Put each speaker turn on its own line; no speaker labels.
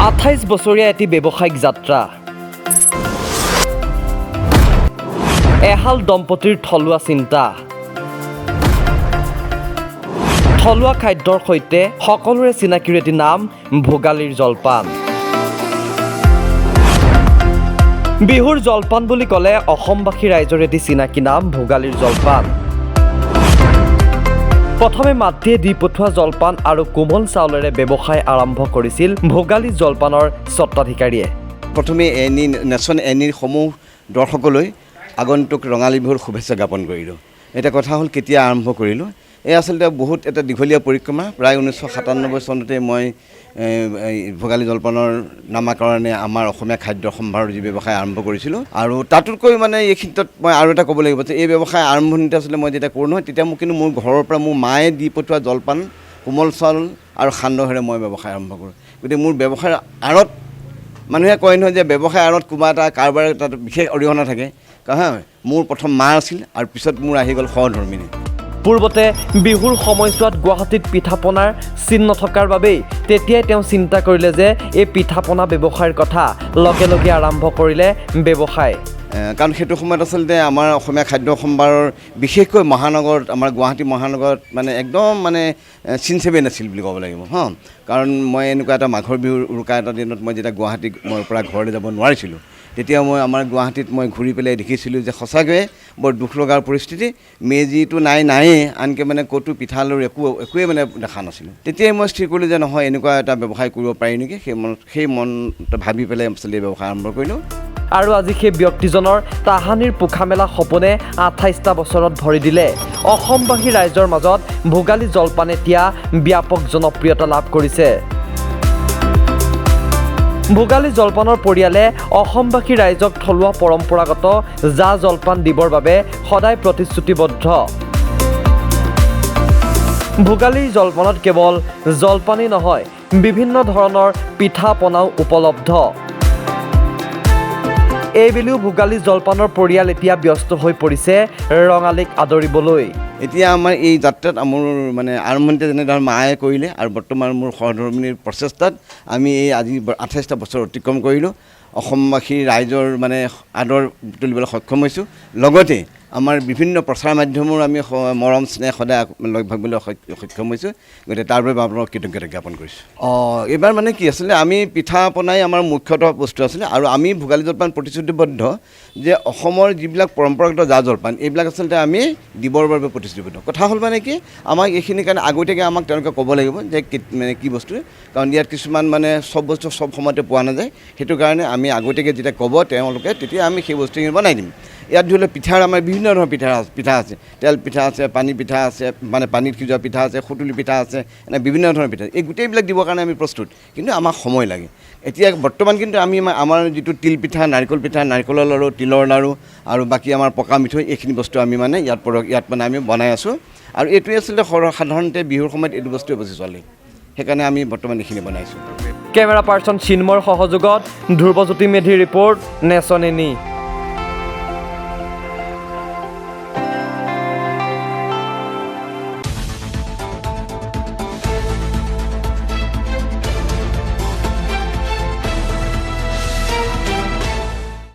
28 বছৰীয়া এটি ব্যৱসায়িক যাত্ৰা এহাল দম্পতীৰ থলুৱা চিন্তা থলুৱা খাদ্যৰ সৈতে সকলোৰে চিনাকিৰ এটি নাম ভোগালীৰ জলপান বিহুৰ জলপান বুলি ক'লে অসমবাসী ৰাইজৰ এটি চিনাকি নাম ভোগালীৰ জলপান প্ৰথমে মাতৃয়ে দি পঠোৱা জলপান আৰু কোমল চাউলেৰে ব্যৱসায় আৰম্ভ কৰিছিল ভোগালী জলপানৰ স্বত্বাধিকাৰীয়ে
প্ৰথমে নেশ্যন এনিৰ সমূহ দৰ্শকলৈ আগন্তুক ৰঙালী বিহুৰ শুভেচ্ছা জ্ঞাপন কৰিলোঁ এটা কথা হ'ল কেতিয়া আৰম্ভ কৰিলোঁ এই আচলতে বহুত এটা দীঘলীয়া পৰিক্ৰমা প্ৰায় 1997 চনতে মই ভোগালী জলপানৰ নামাকৰণে আমাৰ অসমীয়া খাদ্য সম্ভাৰৰ যি ব্যৱসায় আৰম্ভ কৰিছিলোঁ আৰু তাতোতকৈ মানে এই ক্ষেত্ৰত মই আৰু এটা ক'ব লাগিব যে এই ব্যৱসায় আৰম্ভণিতে আচলতে মই যেতিয়া কৰোঁ নহয় তেতিয়া মোক কিন্তু মোৰ ঘৰৰ পৰা মোৰ মায়ে দি পঠোৱা জলপান কোমল চাউল আৰু সান্দহেৰে মই ব্যৱসায় আৰম্ভ কৰোঁ গতিকে মোৰ ব্যৱসায়ৰ আঁৰত মানুহে কয় নহয় যে ব্যৱসায় আঁৰত কোনোবা এটা কাৰোবাৰ তাত বিশেষ অৰিহণা থাকে কাৰণ মোৰ প্ৰথম মা আছিল আৰু পিছত মোৰ আহি গ'ল সহধৰ্মিনী
পূৰ্বতে বিহুৰ সময়ছোৱাত গুৱাহাটীত পিঠাপনাৰ চিন নথকাৰ বাবেই তেতিয়াই তেওঁ চিন্তা কৰিলে যে এই পিঠাপনা ব্যৱসায়ৰ কথা লগে লগে আৰম্ভ কৰিলে ব্যৱসায়
কাৰণ সেইটো সময়ত আচলতে আমাৰ অসমীয়া খাদ্য সম্ভাৰৰ বিশেষকৈ মহানগৰত আমাৰ গুৱাহাটী মহানগৰত মানে একদম মানে চিনচেবে নাছিল বুলি ক'ব লাগিব কাৰণ মই এনেকুৱা এটা মাঘৰ বিহুৰ উৰুকা এটা দিনত মই যেতিয়া গুৱাহাটী মই পৰা ঘৰলৈ যাব নোৱাৰিছিলোঁ তেতিয়া মই আমাৰ গুৱাহাটীত মই ঘূৰি পেলাই দেখিছিলোঁ যে সঁচাকৈয়ে বৰ দুখ লগাৰ পৰিস্থিতি মেজিটো নায়েই আনকি মানে ক'তো পিঠা লাড়ু একোৱে মানে দেখা নাছিলোঁ তেতিয়াই মই স্থিৰ কৰিলোঁ যে নহয় এনেকুৱা এটা ব্যৱসায় কৰিব পাৰি নেকি সেই মন ভাবি পেলাই আচলতে ব্যৱসায় আৰম্ভ কৰিলোঁ
আৰু আজি সেই ব্যক্তিজনৰ তাহানিৰ পোখা মেলা সপোনে 28টা বছৰত ভৰি দিলে অসমবাসী ৰাইজৰ মাজত ভোগালী জলপান এতিয়া ব্যাপক জনপ্ৰিয়তা লাভ কৰিছে ভোগালী জলপানৰ পৰিয়ালে অসমবাসী ৰাইজক থলুৱা পৰম্পৰাগত জা জলপান দিবৰ বাবে সদায় প্ৰতিশ্ৰুতিবদ্ধ ভোগালীৰ জলপানত কেৱল জলপানেই নহয় বিভিন্ন ধৰণৰ পিঠা পনাও উপলব্ধ এইবেলিও ভোগালী জলপানৰ পৰিয়াল এতিয়া ব্যস্ত হৈ পৰিছে ৰঙালীক আদৰিবলৈ
এতিয়া আমাৰ এই যাত্ৰাত মোৰ মানে আৰম্ভণিতে যেনেধৰণে মায়ে কৰিলে আৰু বৰ্তমান মোৰ সহধৰ্মিনীৰ প্ৰচেষ্টাত আমি এই আজি 28টা বছৰ অতিক্ৰম কৰিলোঁ অসমবাসী ৰাইজৰ মানে আদৰ তুলিবলৈ সক্ষম হৈছোঁ লগতে আমাৰ বিভিন্ন প্ৰচাৰ মাধ্যমৰ আমি মৰম স্নেহ সদায় লগ ভাগিবলৈ সক্ষম হৈছোঁ গতিকে তাৰ বাবে আপোনাক কৃতজ্ঞতা জ্ঞাপন কৰিছোঁ এইবাৰ মানে কি আছিলে আমি পিঠা পনাই আমাৰ মুখ্যতঃ বস্তু আছিলে আৰু আমি ভোগালী জলপান প্ৰতিশ্ৰুতিবদ্ধ যে অসমৰ যিবিলাক পৰম্পৰাগত জা জলপান এইবিলাক আচলতে আমি দিবৰ বাবে প্ৰতিশ্ৰুতিবদ্ধ কথা হ'ল মানে কি আমাক এইখিনিৰ কাৰণে আগতীয়াকৈ আমাক তেওঁলোকে ক'ব লাগিব যে মানে কি বস্তু কাৰণ ইয়াত কিছুমান মানে চব বস্তু চব সময়তে পোৱা নাযায় সেইটো কাৰণে আমি আগতীয়াকৈ যেতিয়া ক'ব তেওঁলোকে তেতিয়া আমি সেই বস্তুখিনি বনাই দিম ইয়াত ধৰি লওক পিঠাৰ আমাৰ বিভিন্ন ধৰণৰ পিঠা আছে তেল পিঠা আছে পানী পিঠা আছে মানে পানীত সিজোৱা পিঠা আছে সুতুলি পিঠা আছে এনে বিভিন্ন ধৰণৰ পিঠা এই গোটেইবিলাক দিবৰ কাৰণে আমি প্ৰস্তুত কিন্তু আমাক সময় লাগে এতিয়া বৰ্তমান কিন্তু আমি আমাৰ যিটো তিল পিঠা নাৰিকল পিঠা নাৰিকলৰ লাড়ু তিলৰ লাড়ু আৰু বাকী আমাৰ পকা মিঠৈ এইখিনি বস্তু আমি মানে ইয়াত মানে আমি বনাই আছোঁ আৰু এইটোৱে আচলতে সাধাৰণতে বিহুৰ সময়ত এইটো বস্তুৱে বেছি চলে সেইকাৰণে আমি বৰ্তমান এইখিনি বনাইছোঁ
কেমেৰা পাৰ্চন চিন্ময়ৰ সহযোগত ধ্ৰুৱজ্যোতি মেধিৰ ৰিপৰ্ট নেশ্যন এনি